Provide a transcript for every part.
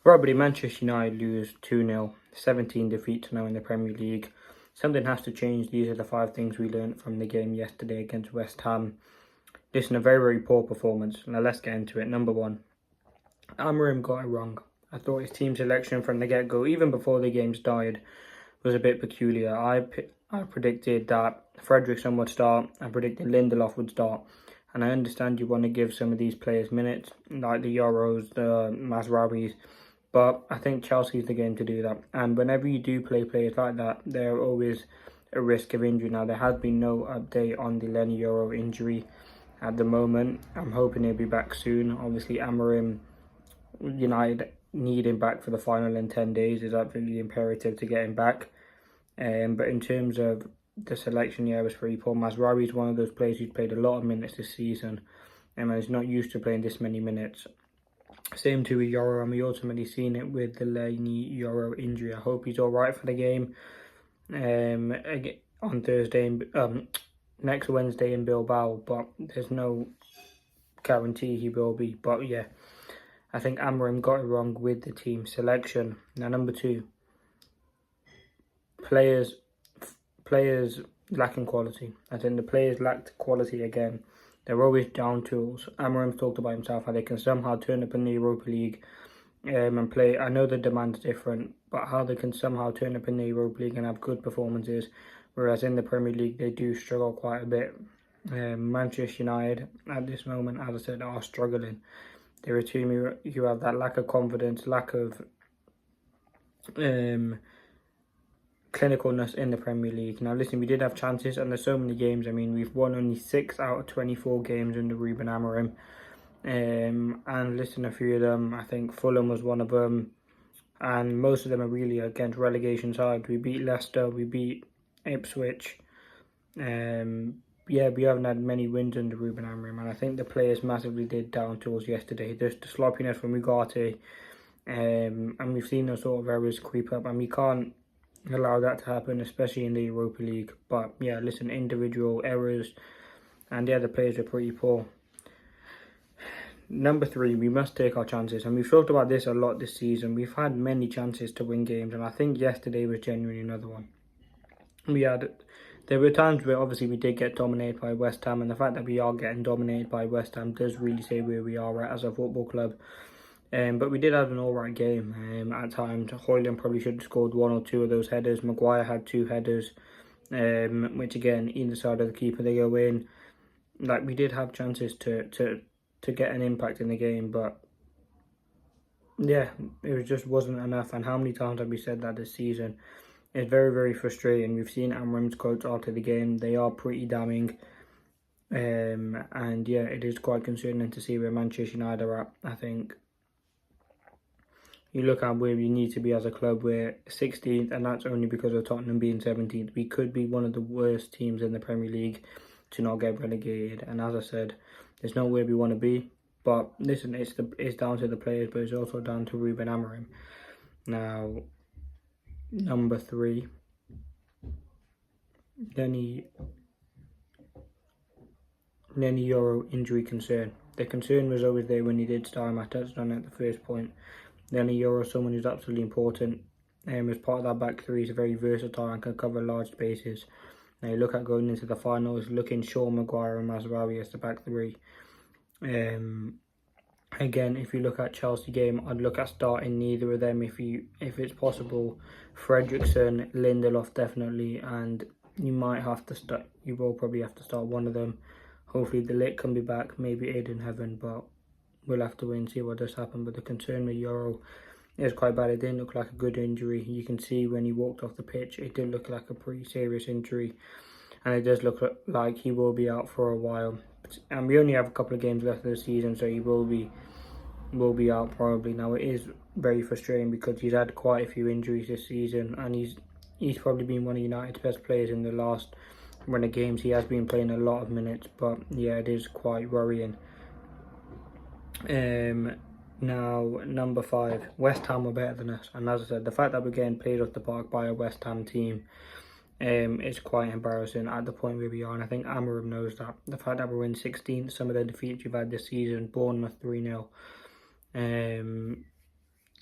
Probably Manchester United lose 2-0, 17 defeats now in the Premier League. Something has to change. These are the 5 things we learned from the game yesterday against West Ham. Listen, a very, very poor performance. Now let's get into it. Number 1, AMORIM got it wrong. I thought his team selection from the get-go, even before the game started, was a bit peculiar. I predicted that Fredrickson would start. I predicted Lindelof would start. And I understand you want to give some of these players minutes, like the Euros, the Mazrabis. But I think Chelsea's the game to do that. And whenever you do play players like that, they're always a risk of injury. Now, there has been no update on the Lenny Euro injury at the moment. I'm hoping he'll be back soon. Obviously, AMORIM United need him back for the final in 10 days. It's absolutely imperative to get him back. But in terms of the selection, yeah, it was pretty poor. Mazraoui is one of those players who's played a lot of minutes this season. And he's not used to playing this many minutes. Same to Euro, and we ultimately seen it with the Lenny Euro injury. I hope he's all right for the game on Thursday, next Wednesday in Bilbao. But there's no guarantee he will be. But yeah, I think AMORIM got it wrong with the team selection. Now, number 2, players lacking quality. I think the players lacked quality again. They're always down tools. AMORIM's talked about himself how they can somehow turn up in the Europa League and play. I know the demand's different, but how they can somehow turn up in the Europa League and have good performances, whereas in the Premier League they do struggle quite a bit. Manchester United at this moment, as I said, are struggling. They're a team who have that lack of confidence, lack of clinicalness in the Premier League. Now listen, we did have chances and there's so many games. I mean, we've won only 6 out of 24 games under Ruben Amorim. And listen, a few of them, I think Fulham was one of them. And most of them are really against relegation sides. We beat Leicester, we beat Ipswich. Yeah, we haven't had many wins under Ruben Amorim. And I think the players massively did down tools yesterday. Just the sloppiness from Ugarte. And we've seen those sort of errors creep up. And we can't allow that to happen, especially in the Europa League. But yeah, listen, individual errors, and the other players are pretty poor. Number 3, we must take our chances, and we've talked about this a lot this season. We've had many chances to win games, and I think yesterday was genuinely another one. There were times where obviously we did get dominated by West Ham, and the fact that we are getting dominated by West Ham does really say where we are at as a football club. But we did have an alright game at times. Højlund probably should have scored 1 or 2 of those headers. Maguire had 2 headers, which again, either side of the keeper, they go in. Like, we did have chances to get an impact in the game, but yeah, it just wasn't enough. And how many times have we said that this season? It's very, very frustrating. We've seen AMORIM's quotes after the game. They are pretty damning. And yeah, it is quite concerning to see where Manchester United are at. I think you look at where we need to be as a club, we're 16th, and that's only because of Tottenham being 17th. We could be one of the worst teams in the Premier League to not get relegated. And as I said, there's not where we want to be. But listen, it's down to the players, but it's also down to Ruben Amorim. Now, number 3, Lenny Euro injury concern. The concern was always there when he did start him. I touched on it at the first point. Lenny Euro, someone who's absolutely important. As part of that back 3, he's very versatile and can cover large spaces. Now you look at going into the finals, looking Shaw, Maguire and Mazraoui as the back 3. Again, if you look at Chelsea game, I'd look at starting neither of them if it's possible. Fredrickson, Lindelof definitely, and you might have to start. You will probably have to start one of them. Hopefully the Ligt can be back, maybe Aiden Heaven, but we'll have to wait and see what does happen. But the concern with Euro is quite bad. It didn't look like a good injury. You can see when he walked off the pitch, it did look like a pretty serious injury. And it does look like he will be out for a while. And we only have a couple of games left of the season, so he will be out probably. Now, it is very frustrating because he's had quite a few injuries this season. And he's probably been one of United's best players in the last run of games. He has been playing a lot of minutes. But yeah, it is quite worrying. Now, number 5, West Ham were better than us, and as I said, the fact that we're getting played off the park by a West Ham team is quite embarrassing at the point where we are, and I think AMORIM knows that. The fact that we're in 16th, some of the defeats we've had this season, Bournemouth 3-0,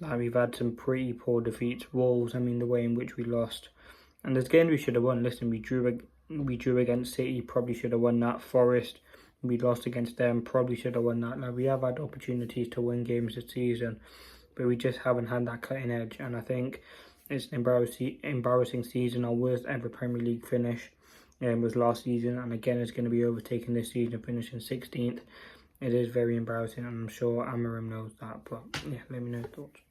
Like, we've had some pretty poor defeats. Wolves, I mean, the way in which we lost. And there's games we should have won. Listen, we drew against City, probably should have won that. Forest, we lost against them, probably should have won that. Like, we have had opportunities to win games this season, but we just haven't had that cutting edge. And I think it's an embarrassing season. Our worst ever Premier League finish was last season, and again it's going to be overtaken this season, finishing 16th. It is very embarrassing, and I'm sure AMORIM knows that. But yeah, let me know your thoughts.